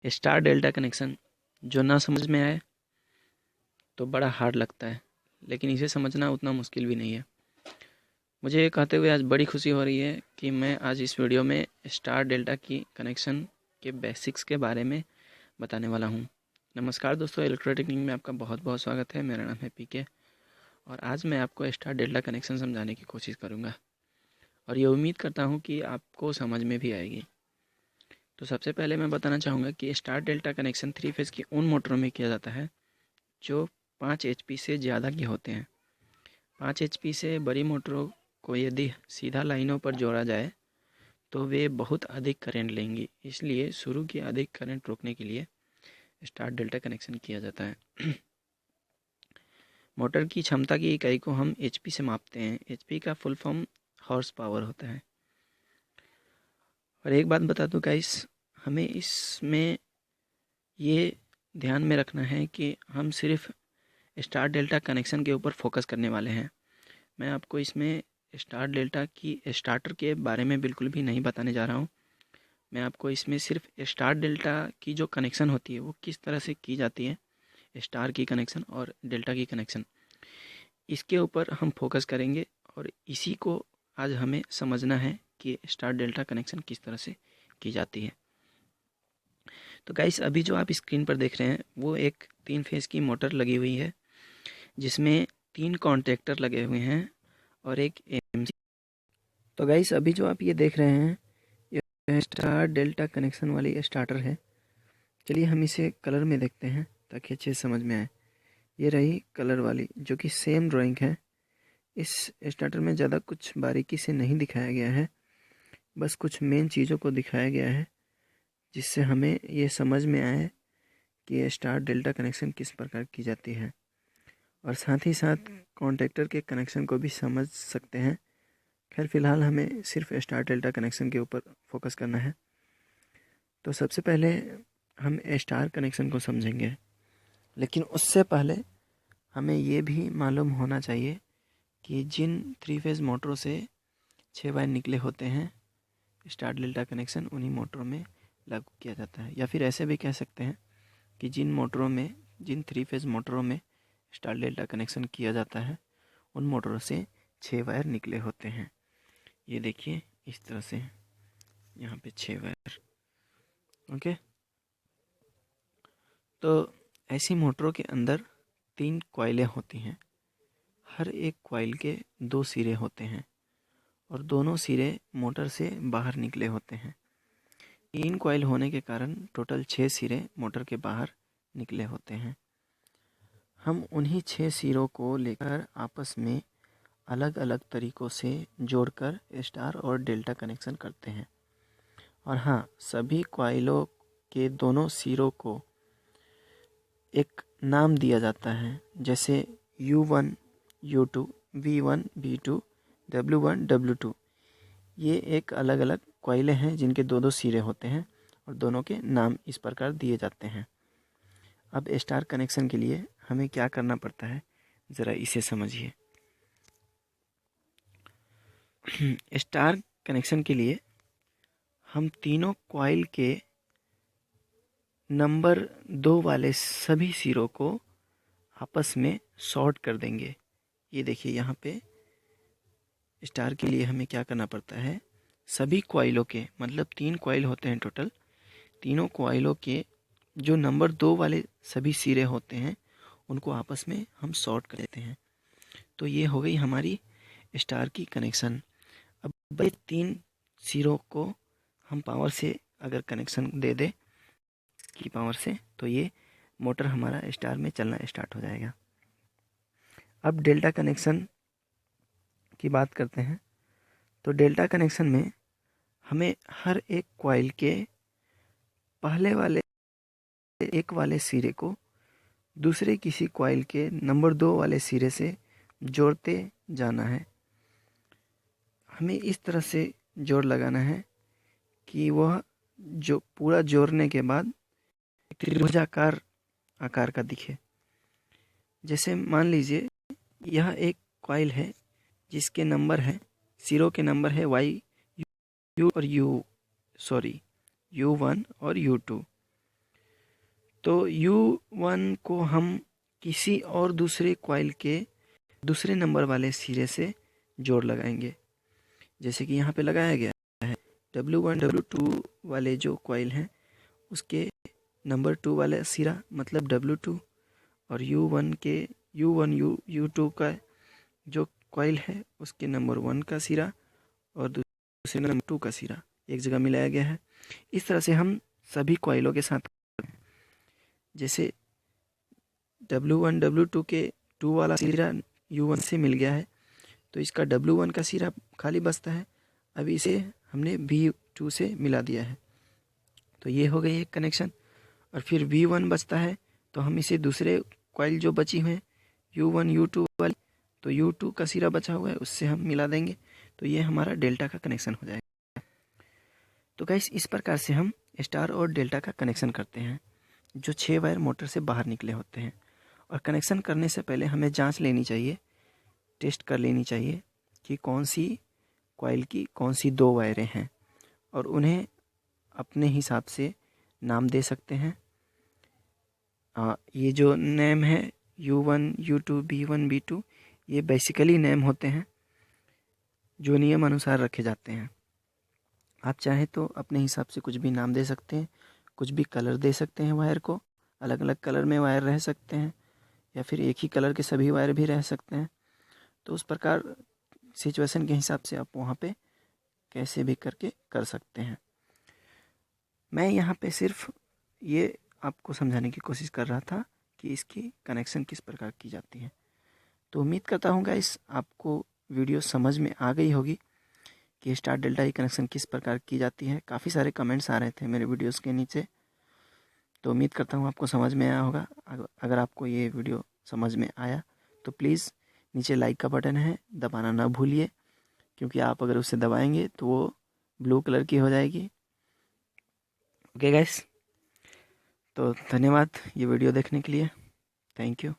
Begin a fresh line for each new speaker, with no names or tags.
Star delta connection जो ना समझ में आए तो बड़ा हार्ड लगता है, लेकिन इसे समझना उतना मुश्किल भी नहीं है। मुझे ये कहते हुए आज बड़ी खुशी हो रही है कि मैं आज इस वीडियो में स्टार डेल्टा की कनेक्शन के बेसिक्स के बारे में बताने वाला हूँ। नमस्कार दोस्तों, इलेक्ट्रोटेक्निक में आपका बहुत बहुत स्वागत है। मेरा नाम है पीके और आज मैं आपको स्टार डेल्टा कनेक्शन समझाने की कोशिश करूँगा और ये उम्मीद करता हूँ कि आपको समझ में भी आएगी। तो सबसे पहले मैं बताना चाहूँगा कि स्टार डेल्टा कनेक्शन 3 फेज़ की उन मोटरों में किया जाता है जो 5 HP से ज़्यादा के होते हैं। 5 HP से बड़ी मोटरों को यदि सीधा लाइनों पर जोड़ा जाए तो वे बहुत अधिक करंट लेंगी, इसलिए शुरू की अधिक करंट रोकने के लिए स्टार डेल्टा कनेक्शन किया जाता है। मोटर की क्षमता की इकाई को हम HP से मापते हैं। HP का फुल फॉर्म हॉर्स पावर होता है। और एक बात बता दूं गाइस, हमें इसमें ये ध्यान में रखना है कि हम सिर्फ स्टार डेल्टा कनेक्शन के ऊपर फोकस करने वाले हैं। मैं आपको इसमें स्टार डेल्टा की स्टार्टर के बारे में बिल्कुल भी नहीं बताने जा रहा हूँ। मैं आपको इसमें सिर्फ स्टार डेल्टा की जो कनेक्शन होती है वो किस तरह से की जाती है, स्टार की कनेक्शन और डेल्टा की कनेक्शन, इसके ऊपर हम फोकस करेंगे और इसी को आज हमें समझना है कि स्टार डेल्टा कनेक्शन किस तरह से की जाती है। तो गाइस, अभी जो आप स्क्रीन पर देख रहे हैं वो एक 3 फेज़ की मोटर लगी हुई है जिसमें 3 कॉन्टैक्टर लगे हुए हैं और एक एमसी। तो गाइस, अभी जो आप ये देख रहे हैं ये स्टार डेल्टा कनेक्शन वाली स्टार्टर है। चलिए हम इसे कलर में देखते हैं ताकि अच्छे से समझ में आए। ये रही कलर वाली जो कि सेम ड्राइंग है। इस स्टार्टर में ज़्यादा कुछ बारीकी से नहीं दिखाया गया है, बस कुछ मेन चीज़ों को दिखाया गया है जिससे हमें ये समझ में आए कि ये स्टार डेल्टा कनेक्शन किस प्रकार की जाती है, और साथ ही साथ कॉन्टैक्टर के कनेक्शन को भी समझ सकते हैं। खैर फ़िलहाल हमें सिर्फ स्टार डेल्टा कनेक्शन के ऊपर फोकस करना है। तो सबसे पहले हम स्टार कनेक्शन को समझेंगे, लेकिन उससे पहले हमें ये भी मालूम होना चाहिए कि जिन 3 फेज़ मोटरों से 6 वायर निकले होते हैं, स्टार डेल्टा कनेक्शन उन्हीं मोटरों में लागू किया जाता है। या फिर ऐसे भी कह सकते हैं कि जिन 3 फेज़ मोटरों में स्टार डेल्टा कनेक्शन किया जाता है उन मोटरों से 6 वायर निकले होते हैं। ये देखिए इस तरह से यहाँ पे 6 वायर। ओके, तो ऐसी मोटरों के अंदर 3 कॉइलें होती हैं। हर एक कॉइल के 2 सिरे होते हैं और दोनों सिरे मोटर से बाहर निकले होते हैं। 3 कॉइल होने के कारण टोटल 6 सिरे मोटर के बाहर निकले होते हैं। हम उन्हीं 6 सिरों को लेकर आपस में अलग अलग तरीक़ों से जोड़कर स्टार और डेल्टा कनेक्शन करते हैं। और हाँ, सभी कॉइलों के दोनों सिरों को एक नाम दिया जाता है, जैसे U1 U2, V1 V2, W1 W2। ये एक अलग अलग कॉइलें हैं जिनके दो सिरे होते हैं और दोनों के नाम इस प्रकार दिए जाते हैं। अब स्टार कनेक्शन के लिए हमें क्या करना पड़ता है, ज़रा इसे समझिए। स्टार कनेक्शन के लिए हम तीनों कॉइल के नंबर 2 वाले सभी सिरों को आपस में शॉर्ट कर देंगे। ये देखिए यहाँ पे स्टार के लिए हमें क्या करना पड़ता है, सभी कॉइलों के, मतलब 3 कॉइल होते हैं टोटल, तीनों कॉइलों के जो नंबर 2 वाले सभी सिरे होते हैं उनको आपस में हम शॉर्ट कर देते हैं। तो ये हो गई हमारी स्टार की कनेक्शन। अब ये 3 सिरों को हम पावर से अगर कनेक्शन दे दे की पावर से, तो ये मोटर हमारा स्टार में चलना स्टार्ट हो जाएगा। अब डेल्टा कनेक्शन की बात करते हैं। तो डेल्टा कनेक्शन में हमें हर एक कॉइल के पहले वाले एक वाले सिरे को दूसरे किसी कॉइल के नंबर 2 वाले सिरे से जोड़ते जाना है। हमें इस तरह से जोड़ लगाना है कि वह जो पूरा जोड़ने के बाद त्रिभुजाकार आकार का दिखे। जैसे मान लीजिए यह एक कॉइल है जिसके नंबर है, सिरों के नंबर है U1 और U2। तो U1 को हम किसी और दूसरे कॉइल के दूसरे नंबर वाले सिरे से जोड़ लगाएंगे, जैसे कि यहाँ पे लगाया गया है। W1 W2 वाले जो कॉइल हैं उसके नंबर 2 वाला सिरा मतलब W2, और U1 के U1 U2 का जो कॉइल है उसके नंबर 1 का सिरा और दूसरे नंबर 2 का सिरा एक जगह मिलाया गया है। इस तरह से हम सभी कॉइलों के साथ, जैसे W1 W2 के 2 वाला सिरा U1 से मिल गया है तो इसका W1 का सिरा खाली बचता है। अभी इसे हमने V2 से मिला दिया है, तो ये हो गई एक कनेक्शन। और फिर V1 बचता है तो हम इसे दूसरे कॉइल जो बची हुए हैं U1 U2 वाली, तो U2 का सिरा बचा हुआ है उससे हम मिला देंगे, तो ये हमारा डेल्टा का कनेक्शन हो जाएगा। तो गाइस इस प्रकार से हम स्टार और डेल्टा का कनेक्शन करते हैं जो 6 वायर मोटर से बाहर निकले होते हैं। और कनेक्शन करने से पहले हमें जांच लेनी चाहिए, टेस्ट कर लेनी चाहिए कि कौन सी कॉइल की कौन सी 2 वायरें हैं, और उन्हें अपने हिसाब से नाम दे सकते हैं। ये जो नेम है U1 U2 B1 B2 ये बेसिकली नेम होते हैं जो नियम अनुसार रखे जाते हैं। आप चाहें तो अपने हिसाब से कुछ भी नाम दे सकते हैं, कुछ भी कलर दे सकते हैं, वायर को अलग अलग कलर में वायर रह सकते हैं, या फिर एक ही कलर के सभी वायर भी रह सकते हैं। तो उस प्रकार सिचुएशन के हिसाब से आप वहाँ पे कैसे भी करके कर सकते हैं। मैं यहाँ पे सिर्फ ये आपको समझाने की कोशिश कर रहा था कि इसकी कनेक्शन किस प्रकार की जाती है। तो उम्मीद करता हूँ गाइस आपको वीडियो समझ में आ गई होगी कि स्टार डेल्टा की कनेक्शन किस प्रकार की जाती है। काफ़ी सारे कमेंट्स आ रहे थे मेरे वीडियोस के नीचे, तो उम्मीद करता हूँ आपको समझ में आया होगा। अगर आपको ये वीडियो समझ में आया तो प्लीज़ नीचे लाइक का बटन है दबाना ना भूलिए, क्योंकि आप अगर उसे दबाएंगे तो वो ब्लू कलर की हो जाएगी। ओके गाइस, तो धन्यवाद ये वीडियो देखने के लिए। Thank you.